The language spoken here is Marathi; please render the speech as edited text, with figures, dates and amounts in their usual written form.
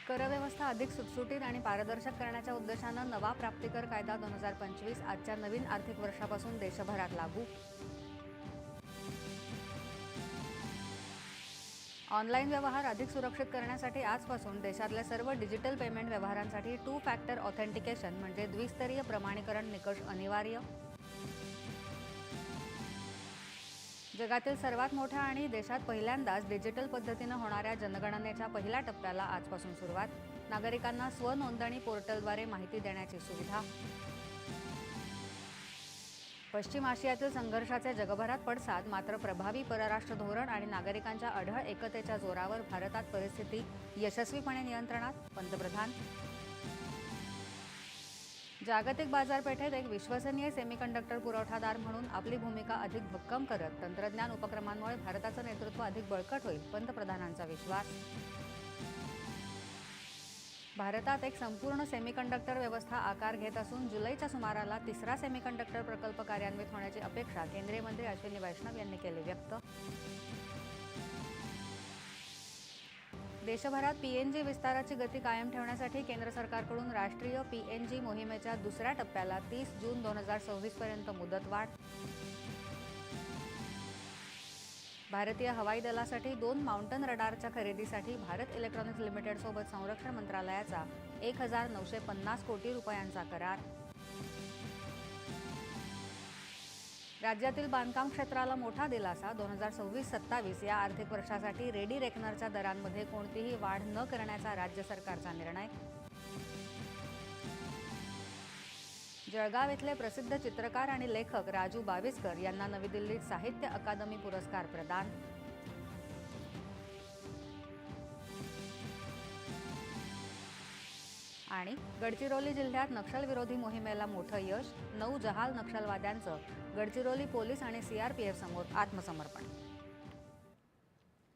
करव्यवस्था अधिक सुटसुटीत आणि पारदर्शक करण्याच्या उद्देशानं नवा प्राप्तिकर कायदा 2025 आजच्या नवीन आर्थिक वर्षापासून देशभरात लागू. ऑनलाईन व्यवहार अधिक सुरक्षित करण्यासाठी आजपासून देशातल्या सर्व डिजिटल पेमेंट व्यवहारांसाठी 2 फॅक्टर ऑथेंटिकेशन म्हणजे द्विस्तरीय प्रमाणीकरण निकष अनिवार्य. जगातील सर्वात मोठ्या आणि देशात पहिल्यांदाच डिजिटल पद्धतीनं होणाऱ्या जनगणनेच्या पहिल्या टप्प्याला आजपासून सुरुवात. नागरिकांना स्वनोंदणी पोर्टलद्वारे माहिती देण्याची सुविधा. पश्चिम आशियातील संघर्षाचे जगभरात पडसाद, मात्र प्रभावी परराष्ट्र धोरण आणि नागरिकांच्या अढळ एकतेच्या जोरावर भारतात परिस्थिती यशस्वीपणे नियंत्रणात. पंतप्रधान. जागतिक बाजारपेठेत एक विश्वसनीय सेमीकंडक्टर पुरवठादार म्हणून आपली भूमिका अधिक भक्कम करत तंत्रज्ञान उपक्रमांमुळे भारताचं नेतृत्व अधिक बळकट होईल, पंतप्रधानांचा विश्वास. भारतात एक संपूर्ण सेमीकंडक्टर व्यवस्था आकार घेत असून जुलैच्या सुमाराला तिसरा सेमीकंडक्टर प्रकल्प कार्यान्वित होण्याची अपेक्षा केंद्रीय मंत्री अश्विनी वैष्णव यांनी केली व्यक्त. देशभरात पीएनजी विस्ताराची गती कायम ठेवण्यासाठी केंद्र सरकारकडून राष्ट्रीय पीएनजी मोहिमेच्या दुसऱ्या टप्प्याला 30 जून 2026 पर्यंत मुदतवाढ. भारतीय हवाई दलासाठी 2 माउंटन रडारच्या खरेदीसाठी भारत इलेक्ट्रॉनिक्स लिमिटेडसोबत संरक्षण मंत्रालयाचा 1950 कोटी रुपयांचा करार. राज्यातील बांधकाम क्षेत्राला मोठा दिलासा. 2026-27 या आर्थिक वर्षासाठी रेडी रेकनरच्या दरांमध्ये कोणतीही वाढ न करण्याचा राज्य सरकारचा निर्णय. जळगाव इथले प्रसिद्ध चित्रकार आणि लेखक राजू बाविस्कर यांना नवी दिल्लीत साहित्य अकादमी पुरस्कार प्रदान. आणि गडचिरोली जिल्ह्यात नक्षलविरोधी मोहिमेला मोठं यश. 9 जहाल नक्षलवाद्यांचं गडचिरोली पोलीस आणि सीआरपीएफ समोर आत्मसमर्पण.